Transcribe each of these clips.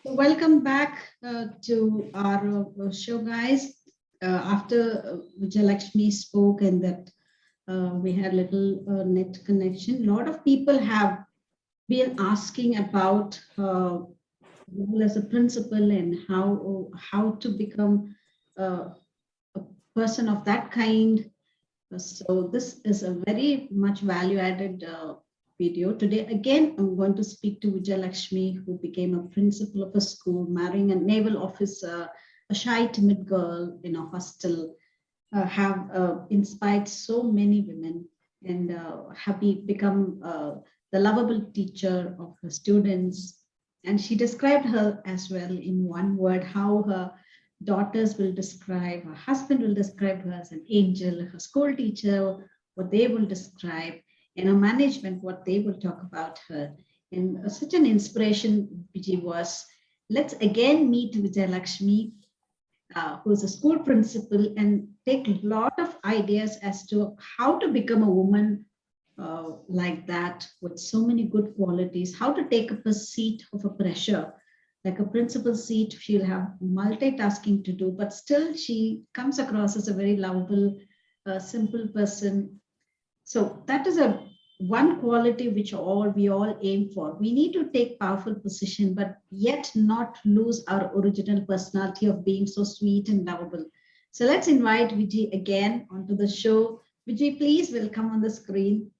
Welcome back to our show, guys. After Vijayalakshmi spoke and that we had little net connection, a lot of people have been asking about role as a principal and how to become a person of that kind. So this is a very much value-added video. Today, again, I'm going to speak to Vijayalakshmi, who became a principal of a school, marrying a naval officer, a shy, timid girl in a hostel, have inspired so many women and have become the lovable teacher of her students. And she described her as well in one word, how her daughters will describe, her husband will describe her as an angel, her school teacher, what they will describe, and her management, what they will talk about her. And such an inspiration, Vijay was. Let's again meet Vijayalakshmi, who's a school principal, and take a lot of ideas as to how to become a woman like that with so many good qualities, how to take up a seat of a pressure like a principal seat. She'll have multitasking to do, but still she comes across as a very lovable, simple person. So that is a one quality which we all aim for. We need to take powerful position, but yet not lose our original personality of being so sweet and lovable. So let's invite Vijay again onto the show. Vijay, please will come on the screen.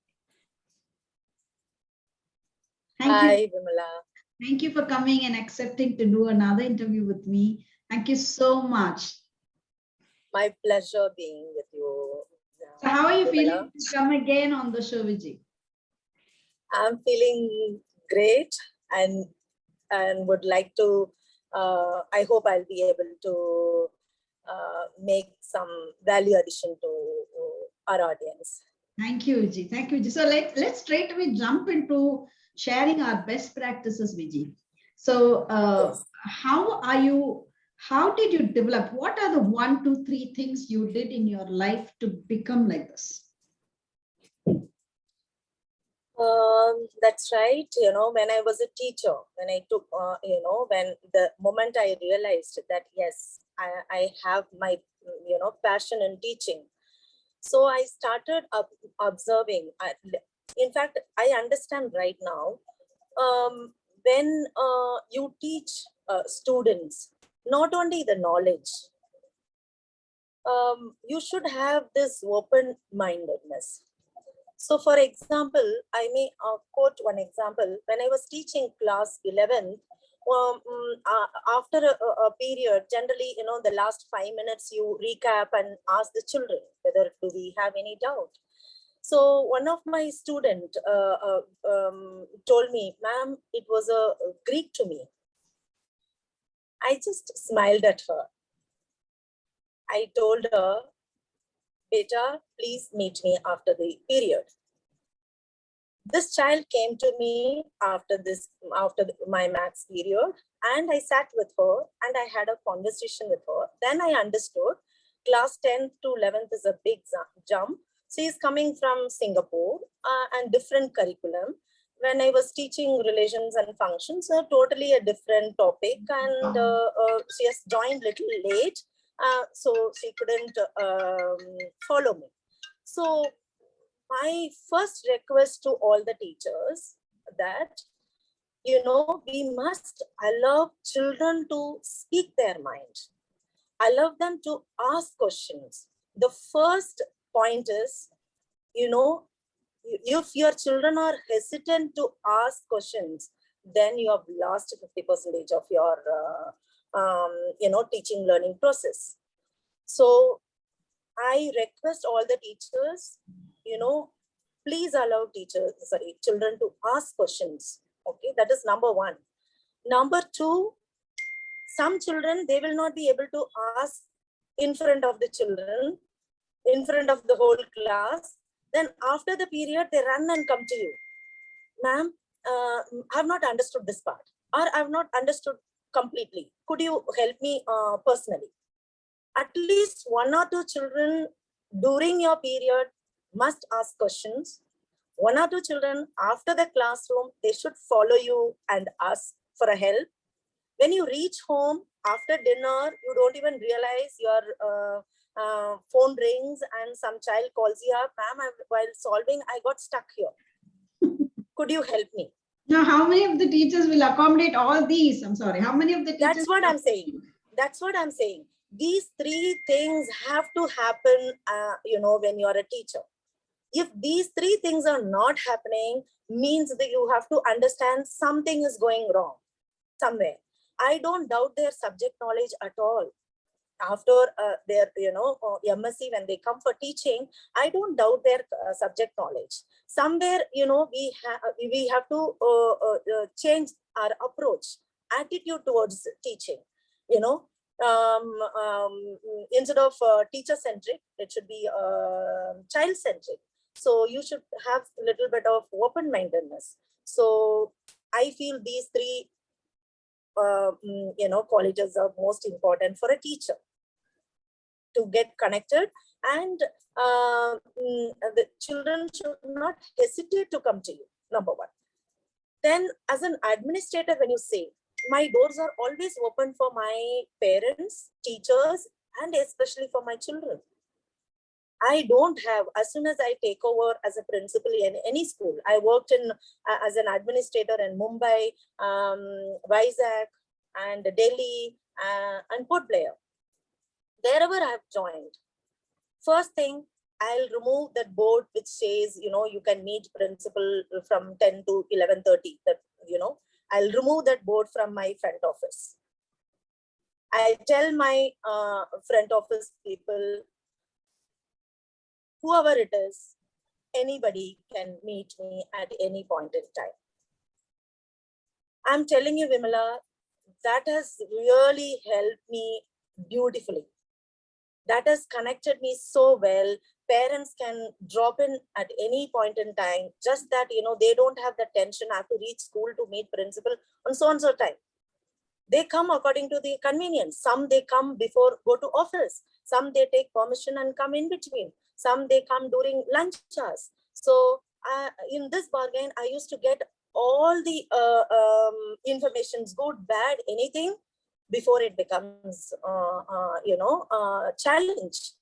Thank you. Hi, Vimala. Thank you for coming and accepting to do another interview with me. Thank you so much. My pleasure being with you. So how are you Vimala. feeling to come again on the show, Vijay? I'm feeling great and would like to, I hope I'll be able to make some value addition to our audience. Thank you, Vijay. Thank you, Vijay. So let's straight away jump into sharing our best practices, Vijay. So Yes. how did you develop? What are the 1, 2, 3 things you did in your life to become like this? That's right. You know, when I was a teacher, when I took, when the moment I realized that, yes, I have my, passion in teaching. So I started observing. In fact, I understand right now, when you teach students, not only the knowledge, you should have this open-mindedness. So for example, I may quote one example. When I was teaching class 11, after a period, generally, the last 5 minutes, you recap and ask the children whether do we have any doubt. So one of my student told me, ma'am, it was a Greek to me. I just smiled at her. I told her, beta, please meet me after the period. This child came to me after my maths period, and I sat with her and I had a conversation with her. Then I understood class 10th to 11th is a big jump. She is coming from Singapore and different curriculum. When I was teaching relations and functions, totally a different topic, and she has joined little late. So she couldn't follow me. So my first request to all the teachers that, we must allow children to speak their mind. Allow them to ask questions. The first point is, if your children are hesitant to ask questions, then you have lost 50% of your teaching learning process. So I request all the teachers, please allow children to ask questions. Okay, that is number one. Number two, some children, they will not be able to ask in front of the children, in front of the whole class. Then after the period, they run and come to you. Ma'am, I have not understood this part, or I have not understood completely. Could you help me personally? At least 1 or 2 children during your period must ask questions. 1 or 2 children after the classroom, they should follow you and ask for a help. When you reach home after dinner, you don't even realize your phone rings and some child calls you up, ma'am, while solving, I got stuck here. Could you help me? Now, how many of the teachers will accommodate all these? I'm sorry. How many of the teachers? That's what I'm saying. That's what I'm saying. These three things have to happen, when you are a teacher. If these three things are not happening, means that you have to understand something is going wrong somewhere. I don't doubt their subject knowledge at all. After their MSc, when they come for teaching, I don't doubt their subject knowledge. Somewhere we have to change our approach, attitude towards teaching. Instead of teacher centric, it should be child centric. So you should have a little bit of open mindedness. So I feel these three qualities are most important for a teacher to get connected, and the children should not hesitate to come to you, number one. Then as an administrator, when you say, my doors are always open for my parents, teachers, and especially for my children. I don't have, as soon as I take over as a principal in any school, I worked in as an administrator in Mumbai, Vizag, and Delhi, and Port Blair. Wherever I've joined, first thing, I'll remove that board which says, you can meet principal from 10 to 11:30. That, I'll remove that board from my front office. I tell my front office people, whoever it is, anybody can meet me at any point in time. I'm telling you, Vimala, that has really helped me beautifully. That has connected me so well. Parents can drop in at any point in time, just that, they don't have the tension, I have to reach school to meet principal on so and so time. They come according to the convenience. Some they come before go to office. Some they take permission and come in between. Some they come during lunch hours. So in this bargain, I used to get all the informations, good, bad, anything, before it becomes challenge.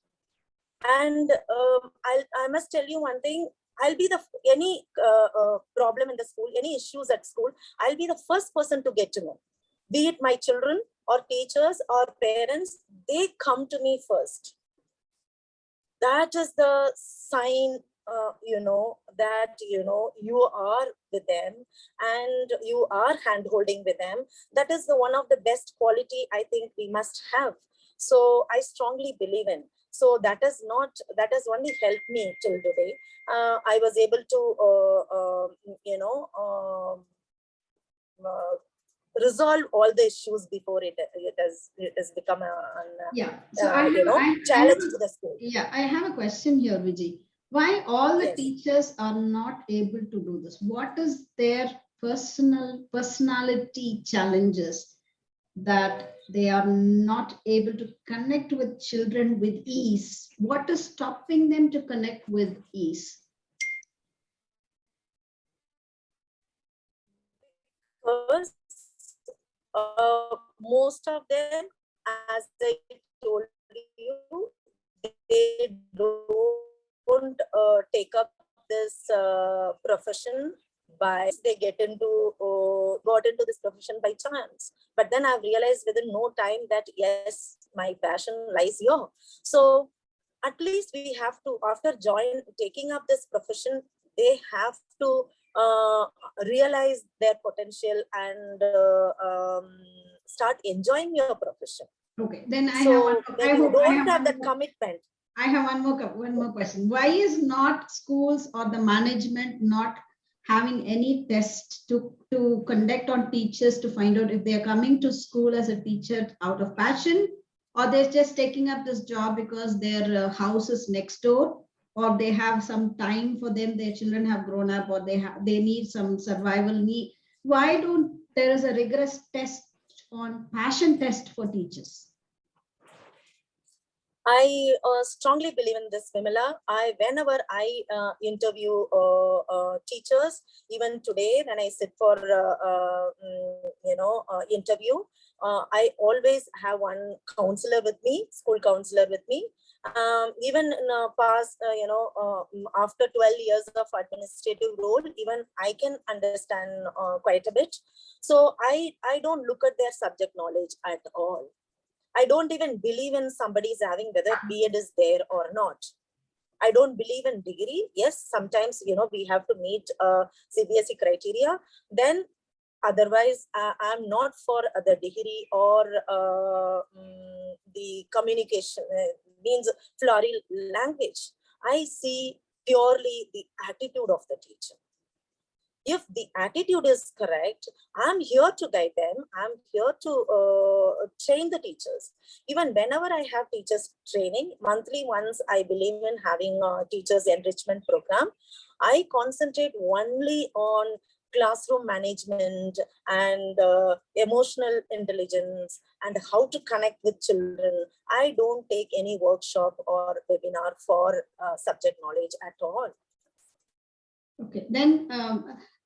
And I must tell you one thing. I'll be any problem in the school, any issues at school, I'll be the first person to get to know. Be it my children or teachers or parents, they come to me first. That is the sign, that, you are with them and you are hand-holding with them. That is the one of the best quality I think we must have. So I strongly believe in. So that has only helped me till today. I was able to, resolve all the issues before it has become challenge to the school. Yeah, I have a question here, Vijay. Why all the Yes. teachers are not able to do this? What is their personality challenges that they are not able to connect with children with ease? What is stopping them to connect with ease? Because most of them, as I told you, they don't take up this profession by they got into this profession by chance. But then I've realized within no time that yes, my passion lies here. So at least we have to, after taking up this profession, they have to realize their potential and start enjoying your profession. Okay, then I don't have that commitment. I have one more question. Why is not schools or the management not having any test to conduct on teachers to find out if they are coming to school as a teacher out of passion, or they're just taking up this job because their house is next door, or they have some time for them, their children have grown up, or they need some survival need? Why don't there is a rigorous test on passion test for teachers? I strongly believe in this, Vimala. Whenever I interview teachers, even today when I sit for interview, I always have one counselor with me, school counselor with me. Even in past, after 12 years of administrative role, even I can understand quite a bit. So I don't look at their subject knowledge at all. I don't even believe in somebody's having whether B.Ed is there or not. I don't believe in degree. Yes, sometimes, we have to meet CBSE criteria. Then otherwise, I'm not for the degree or the communication, means floral language. I see purely the attitude of the teacher. If the attitude is correct, I'm here to guide them. I'm here to train the teachers. Even whenever I have teachers training, monthly once, I believe in having a teachers enrichment program. I concentrate only on classroom management and emotional intelligence and how to connect with children. I don't take any workshop or webinar for subject knowledge at all. Okay, then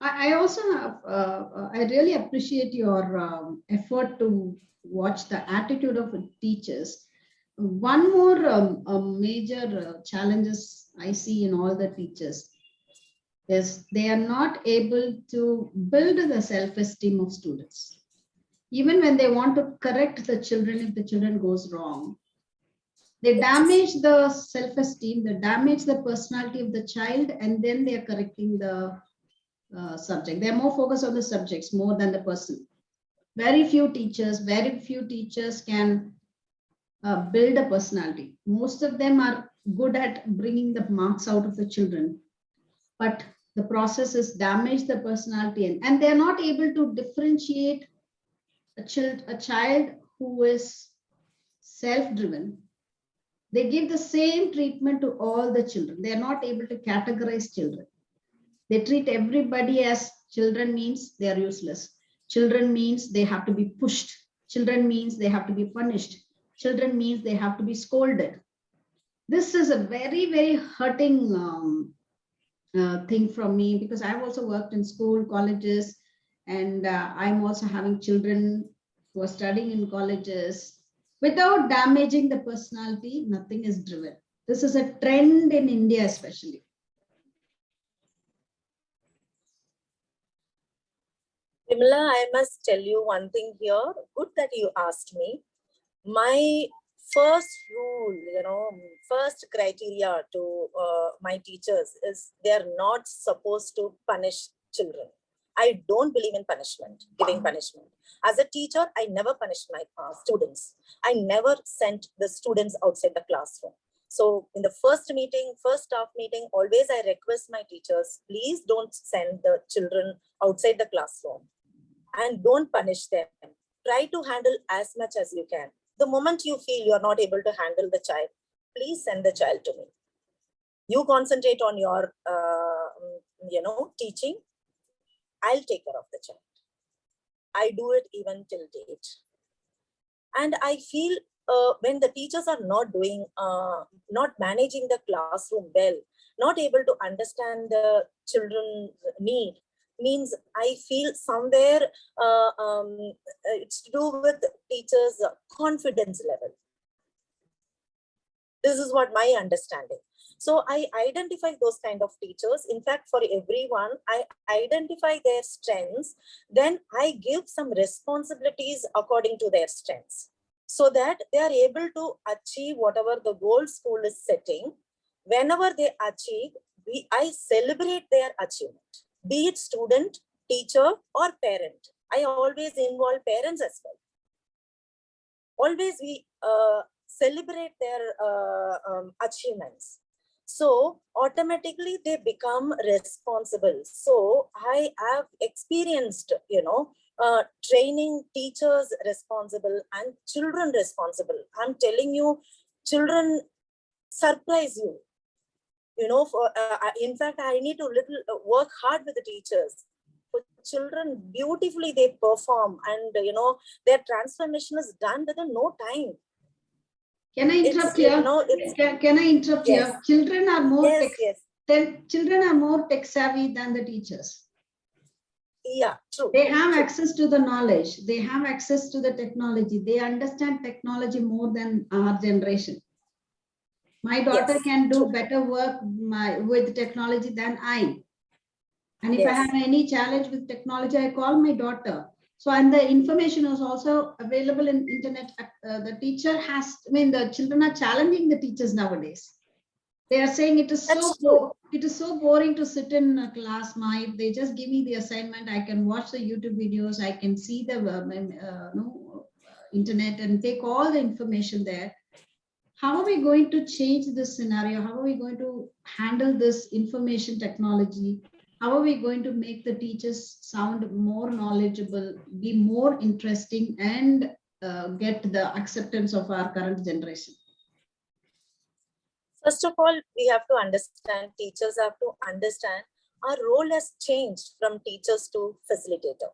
I also have, I really appreciate your effort to watch the attitude of teachers. One more major challenges I see in all the teachers is they are not able to build the self-esteem of students. Even when they want to correct the children, if the children goes wrong, they damage the self-esteem, they damage the personality of the child, and then they are correcting the subject. They're more focused on the subjects more than the person. Very few teachers can build a personality. Most of them are good at bringing the marks out of the children, but the process is damage the personality, and they're not able to differentiate a child who is self-driven. They give the same treatment to all the children. They are not able to categorize children. They treat everybody as children means they are useless. Children means they have to be pushed. Children means they have to be punished. Children means they have to be scolded. This is a very, very hurting thing from me, because I've also worked in school, colleges, and I'm also having children who are studying in colleges. Without damaging the personality, nothing is driven. This is a trend in India, especially. Vimala, I must tell you one thing here. Good that you asked me. My first rule, first criteria to my teachers is they're not supposed to punish children. I don't believe in punishment, giving punishment. As a teacher, I never punished my students. I never sent the students outside the classroom. So in the first meeting, first staff meeting, always I request my teachers, please don't send the children outside the classroom and don't punish them. Try to handle as much as you can. The moment you feel you're not able to handle the child, please send the child to me. You concentrate on your, teaching. I'll take care of the child. I do it even till date. And I feel when the teachers are not doing, not managing the classroom well, not able to understand the children's need, means I feel somewhere it's to do with teachers' confidence level. This is what my understanding. So I identify those kind of teachers. In fact, for everyone, I identify their strengths. Then I give some responsibilities according to their strengths, so that they are able to achieve whatever the goal school is setting. Whenever they achieve, I celebrate their achievement, be it student, teacher, or parent. I always involve parents as well. Always we celebrate their achievements. So automatically they become responsible. So I have experienced, training teachers responsible and children responsible. I'm telling you, children surprise you. In fact, I need to work hard with the teachers. For children, beautifully they perform, and their transformation is done within no time. Can I interrupt here? Can I interrupt here? Children are more children are more tech savvy than the teachers. Yeah, true. They have access to the knowledge. They have access to the technology. They understand technology more than our generation. My daughter can do better work with technology than I. And if I have any challenge with technology, I call my daughter. So, and the information is also available in internet. The teacher has, the children are challenging the teachers nowadays. They are saying it is so boring to sit in a class. They just give me the assignment. I can watch the YouTube videos. I can see the internet and take all the information there. How are we going to change this scenario? How are we going to handle this information technology? How are we going to make the teachers sound more knowledgeable, be more interesting, and get the acceptance of our current generation? First of all, we have to understand, teachers have to understand our role has changed from teachers to facilitator.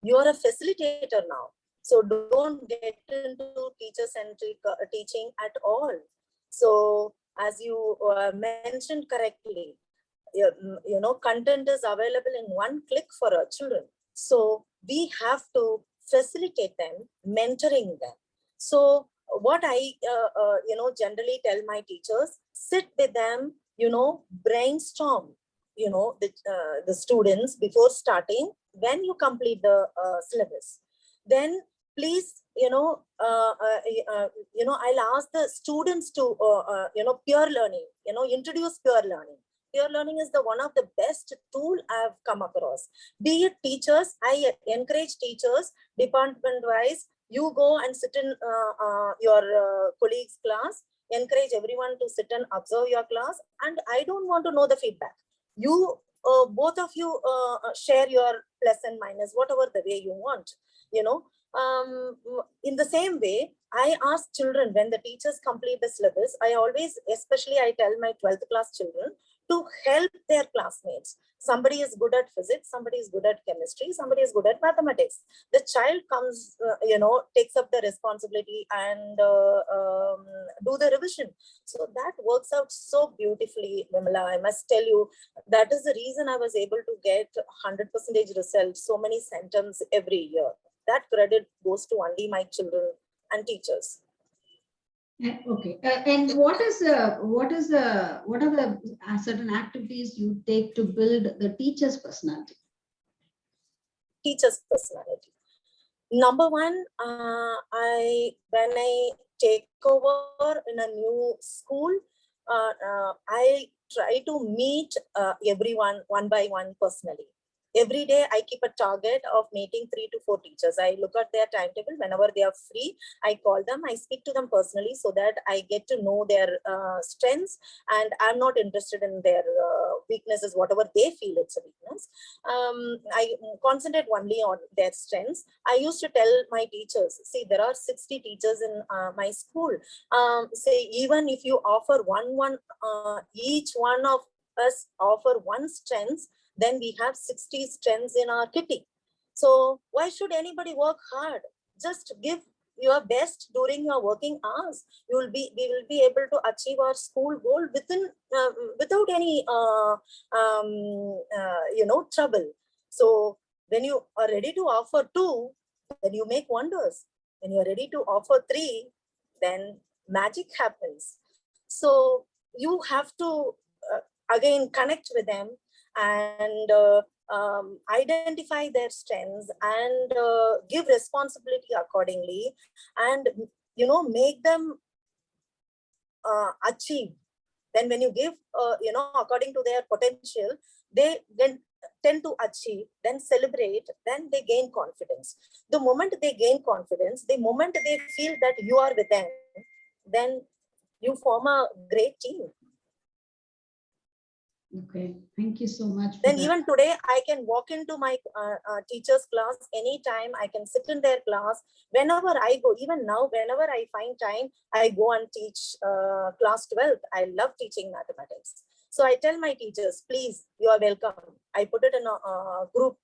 You are a facilitator now. So don't get into teacher-centric teaching at all. So as you mentioned correctly, content is available in one click for our children. So we have to facilitate them, mentoring them. So what I, generally tell my teachers, sit with them, brainstorm, the students before starting. When you complete the syllabus, then please, I'll ask the students to, peer learning, introduce peer learning. Peer learning is the one of the best tool I've come across. Be it teachers, I encourage teachers, department-wise, you go and sit in your colleagues' class, encourage everyone to sit and observe your class, and I don't want to know the feedback. You, both of you share your plus and minus, whatever the way you want, in the same way, I ask children when the teachers complete the syllabus, I always, especially I tell my 12th class children to help their classmates. Somebody is good at physics, somebody is good at chemistry, somebody is good at mathematics. The child comes, takes up the responsibility and do the revision. So that works out so beautifully, Vimala. I must tell you, that is the reason I was able to get 100% results, so many centums every year. That credit goes to only my children and teachers. Okay, and what are the certain activities you take to build the teacher's personality? Teacher's personality. Number one, when I take over in a new school, I try to meet everyone one by one personally. Every day I keep a target of meeting 3 to 4 teachers. I look at their timetable. Whenever they are free, I call them, I speak to them personally so that I get to know their strengths, and I'm not interested in their weaknesses, whatever they feel it's a weakness. I concentrate only on their strengths. I used to tell my teachers, see, there are 60 teachers in my school. Say, even if you offer each one of us offer one strength, then we have 60 strengths in our kitty. So why should anybody work hard? Just give your best during your working hours. We will be able to achieve our school goal without any trouble. So when you are ready to offer 2, then you make wonders. When you are ready to offer 3, then magic happens. So you have to again connect with them and identify their strengths and give responsibility accordingly, and make them achieve. Then when you give according to their potential, they then tend to achieve, then celebrate, then they gain confidence. The moment they gain confidence, the moment they feel that you are with them, then you form a great team. Okay, thank you so much. Then even today, I can walk into my teacher's class anytime. I can sit in their class whenever I go. Even now, whenever I find time, I go and teach class 12th. I love teaching mathematics. So I tell my teachers, please, you are welcome. I put it in a group,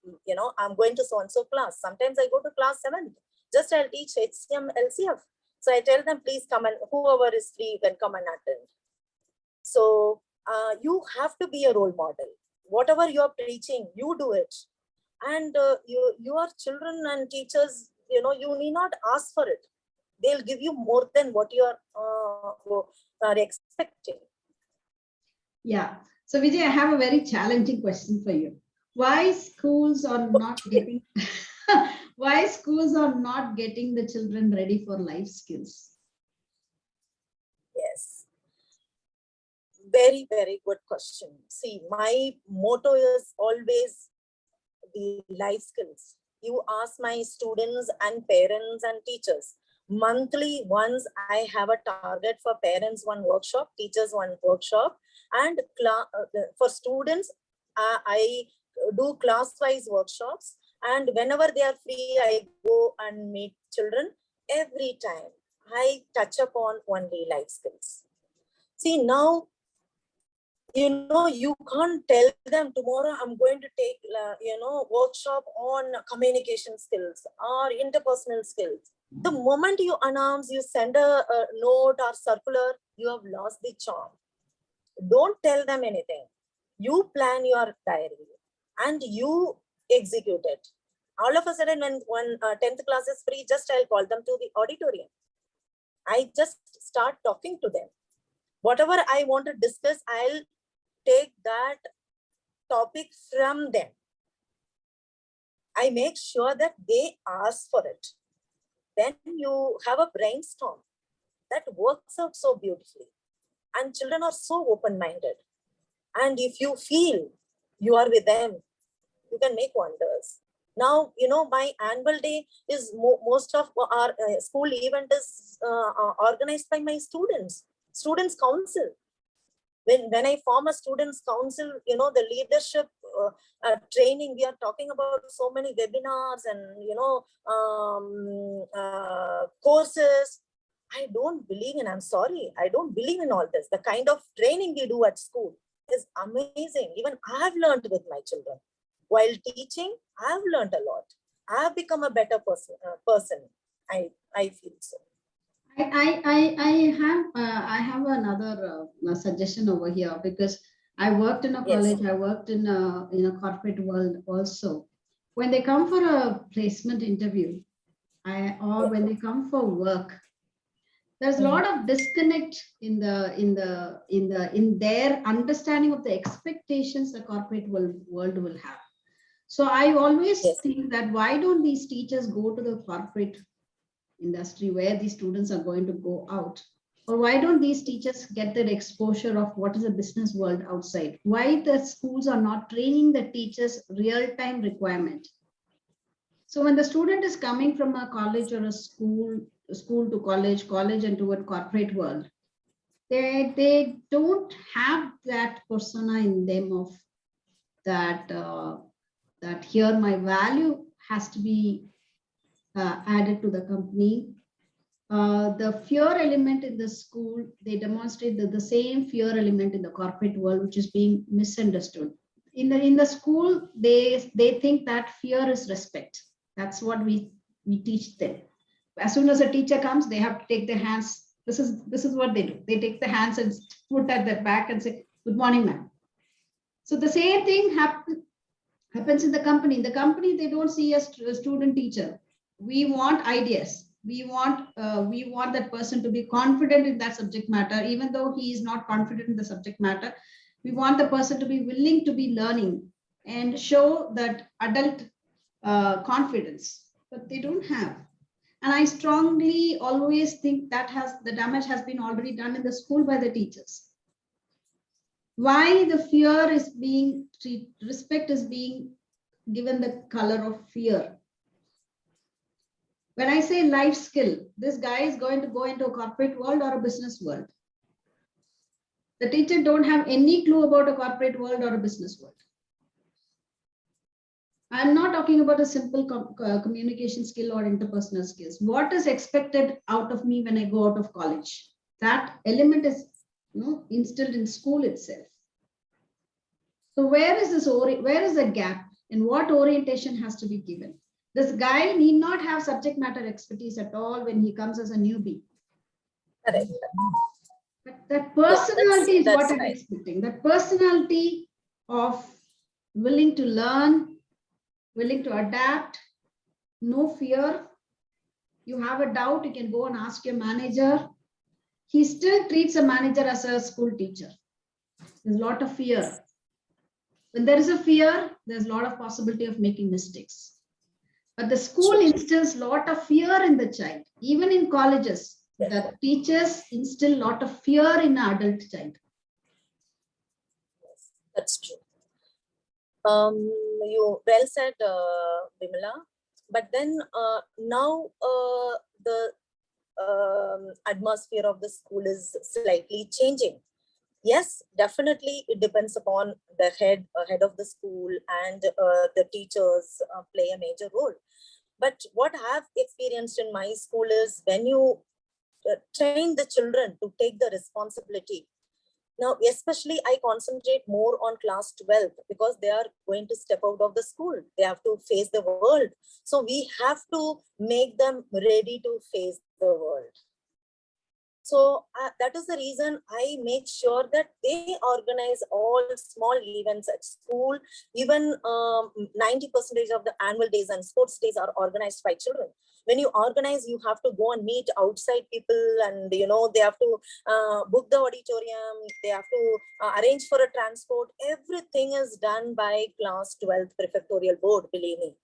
I'm going to so-and-so class. Sometimes I go to class 7th. Just I'll teach HCM, LCF. So I tell them, please come, and whoever is free, you can come and attend. So you have to be a role model. Whatever you're preaching, you do it. And your children and teachers, you need not ask for it. They'll give you more than what you are expecting. Yeah. So Vijay, I have a very challenging question for you. Why schools are not getting why schools are not getting the children ready for life skills? Yes. Very, very good question. See, my motto is always the life skills. You ask my students and parents and teachers. Monthly once I have a target for parents, one workshop, teachers, one workshop, and for students, I do class-wise workshops. And whenever they are free, I go and meet children. Every time I touch upon only life skills. See, now, you can't tell them tomorrow I'm going to take, workshop on communication skills or interpersonal skills. The moment you announce, you send a note or circular, you have lost the charm. Don't tell them anything. You plan your diary and you execute it. All of a sudden, when 10th class is free, just I'll call them to the auditorium. I just start talking to them. Whatever I want to discuss, I'll take that topic from them. I make sure that they ask for it. Then you have a brainstorm that works out so beautifully. And children are so open-minded. And if you feel you are with them, you can make wonders. Now, my annual day is most of our school event is organized by my students council. When I form a students council, the leadership training, we are talking about so many webinars and, courses. I don't believe in, I'm sorry, I don't believe in all this. The kind of training we do at school is amazing. Even I've learned with my children. While teaching, I've learned a lot. I've become a better person. I feel so. I have another suggestion over here, because I worked in a college. Yes. I worked in a corporate world also. When they come for a placement interview, when they come for work, there's a lot of disconnect in their understanding of the expectations the corporate world will have. So I always think that, why don't these teachers go to the corporate industry where these students are going to go out? Or why don't these teachers get their exposure of what is the business world outside? Why the schools are not training the teachers real-time requirement? So when the student is coming from a college or a school to college and toward corporate world, they don't have that persona in them of that that here my value has to be added to the company. The fear element in the school, they demonstrate the same fear element in the corporate world, which is being misunderstood. In the school, they think that fear is respect. That's what we teach them. As soon as a teacher comes, they have to take their hands. This is what they do. They take the hands and put at their back and say, "Good morning, ma'am." So the same thing happens in the company. In the company, they don't see a student teacher. We want ideas. We want that person to be confident in that subject matter, even though he is not confident in the subject matter. We want the person to be willing to be learning and show that adult confidence, but they don't have. And I strongly always think that the damage has been already done in the school by the teachers. Why the fear is being respect is being given the color of fear? When I say life skill, this guy is going to go into a corporate world or a business world. The teacher don't have any clue about a corporate world or a business world. I'm not talking about a simple communication skill or interpersonal skills. What is expected out of me when I go out of college? That element is instilled in school itself. So where is the gap, and what orientation has to be given? This guy need not have subject matter expertise at all when he comes as a newbie. Correct. That Yeah, personality is what that's I'm right. expecting. That personality of willing to learn, willing to adapt, no fear. You have a doubt, you can go and ask your manager. He still treats a manager as a school teacher. There's a lot of fear. When there is a fear, there's a lot of possibility of making mistakes. But the school True. instills a lot of fear in the child. Even in colleges, Yes, the teachers instill a lot of fear in an adult child. that's true. You well said, Vimala. But then now the atmosphere of the school is slightly changing. Yes, definitely it depends upon the head of the school, and the teachers play a major role. But what I've experienced in my school is when you train the children to take the responsibility. Now, especially I concentrate more on class 12 because they are going to step out of the school. They have to face the world. So we have to make them ready to face the world. So that is the reason I make sure that they organize all small events at school. Even 90% of the annual days and sports days are organized by children. When you organize, you have to go and meet outside people, and they have to book the auditorium. They have to arrange for a transport. Everything is done by class 12 prefectorial board, believe me.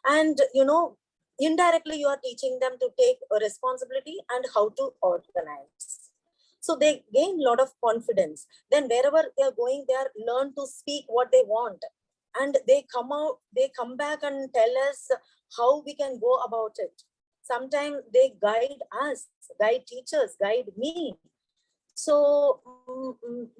And indirectly you are teaching them to take a responsibility and how to organize. So they gain a lot of confidence. Then wherever they are going, they are learn to speak what they want, and they come back and tell us how we can go about it. Sometimes they guide us, guide teachers, guide me. So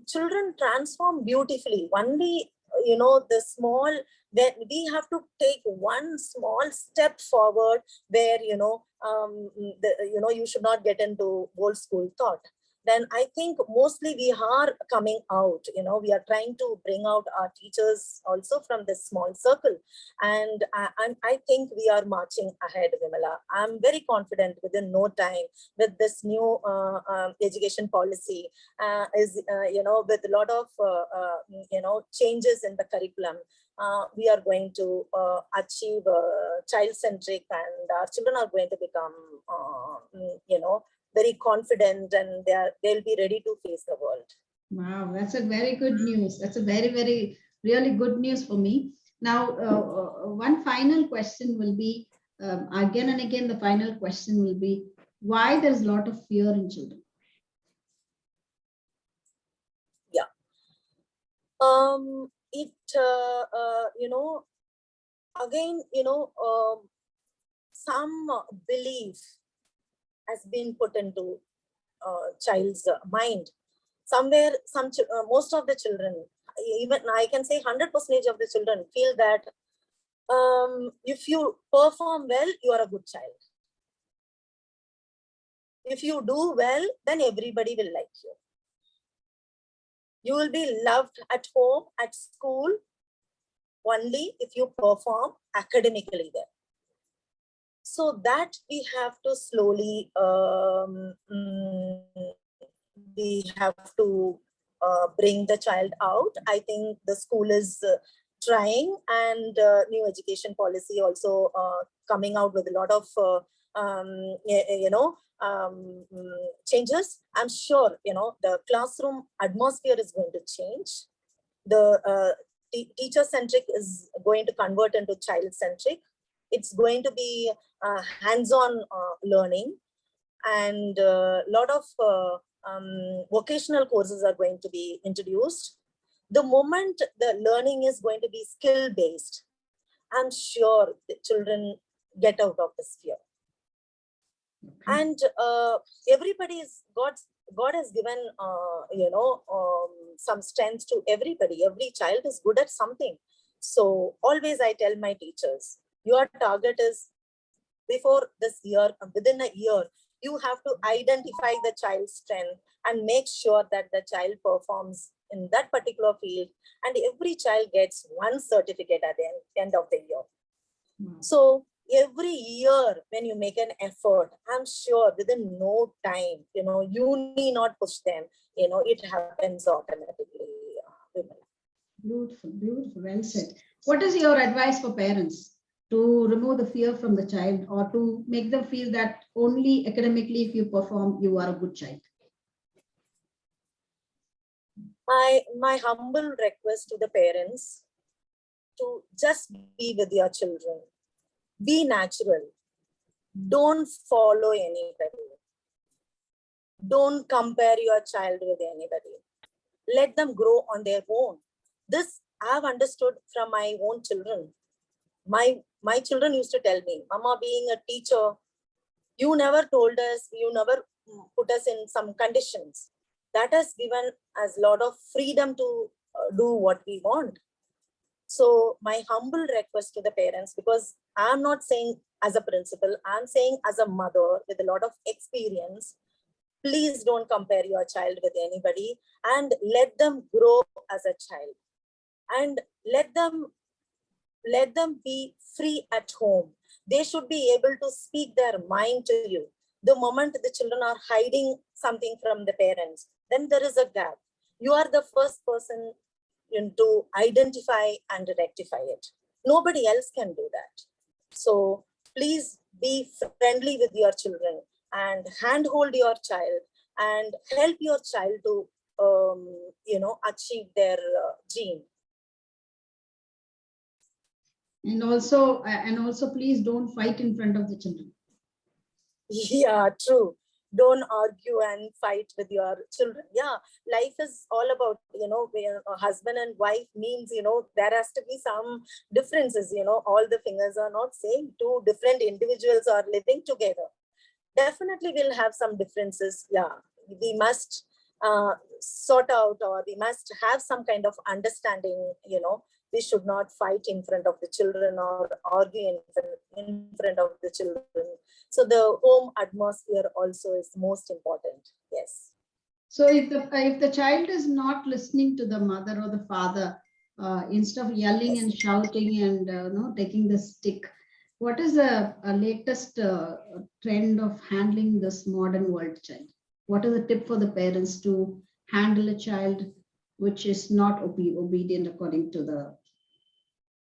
children transform beautifully. Only the small, that we have to take one small step forward, where you should not get into old school thought. Then I think mostly we are coming out. We are trying to bring out our teachers also from this small circle, and I think we are marching ahead, Vimala. I'm very confident within no time with this new education policy, with a lot of changes in the curriculum. We are going to achieve child-centric, and our children are going to become very confident, and they'll be ready to face the world. Wow, that's a very good news. That's a very, very, really good news for me. Now, one final question will be, again and again, the final question will be, why there's a lot of fear in children? Yeah. Again, some belief has been put into child's mind. Somewhere, most of the children, even I can say 100% of the children feel that if you perform well, you are a good child. If you do well, then everybody will like you. You will be loved at home, at school, only if you perform academically there. So that we have to slowly, we have to bring the child out. I think the school is trying, and new education policy also coming out with a lot of changes. I'm sure the classroom atmosphere is going to change. The teacher-centric is going to convert into child-centric. It's going to be hands-on learning, and a lot of vocational courses are going to be introduced. The moment the learning is going to be skill-based, I'm sure the children get out of this fear. And everybody is God has given some strength to everybody. Every child is good at something. So always I tell my teachers, your target is before this year, within a year, you have to identify the child's strength and make sure that the child performs in that particular field, and every child gets one certificate at the end of the year. So every year when you make an effort, I'm sure within no time, you need not push them, it happens automatically. Vimala. Beautiful, beautiful. Well said. What is your advice for parents to remove the fear from the child or to make them feel that only academically if you perform, you are a good child? My humble request to the parents to just be with your children. Be natural. Don't follow anybody. Don't compare your child with anybody. Let them grow on their own. This I've understood from my own children. My children used to tell me, Mama, being a teacher, you never told us, you never put us in some conditions. That has given us a lot of freedom to do what we want. So my humble request to the parents, because I'm not saying as a principal, I'm saying as a mother with a lot of experience, please don't compare your child with anybody and let them grow as a child. And let them be free at home. They should be able to speak their mind to you. The moment the children are hiding something from the parents, then there is a gap. You are the first person to identify and rectify it. Nobody else can do that. So please be friendly with your children and handhold your child and help your child to achieve their dream. And also, please don't fight in front of the children. Yeah, true. Don't argue and fight with your children. Yeah, life is all about, where a husband and wife means, there has to be some differences, all the fingers are not same. Two different individuals are living together. Definitely we'll have some differences. Yeah, we must sort out, or we must have some kind of understanding. We should not fight in front of the children or argue in front of the children. So the home atmosphere also is most important. Yes. So if the child is not listening to the mother or the father, instead of yelling and shouting and taking the stick, what is the latest trend of handling this modern world child? What is the tip for the parents to handle a child which is not obedient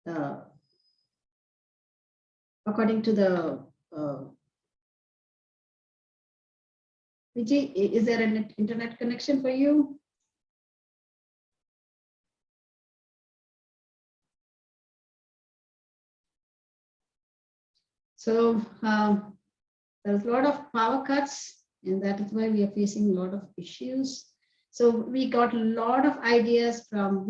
uh, according to the Vijay, is there an internet connection for you? So there's a lot of power cuts, and that is why we are facing a lot of issues. So we got a lot of ideas from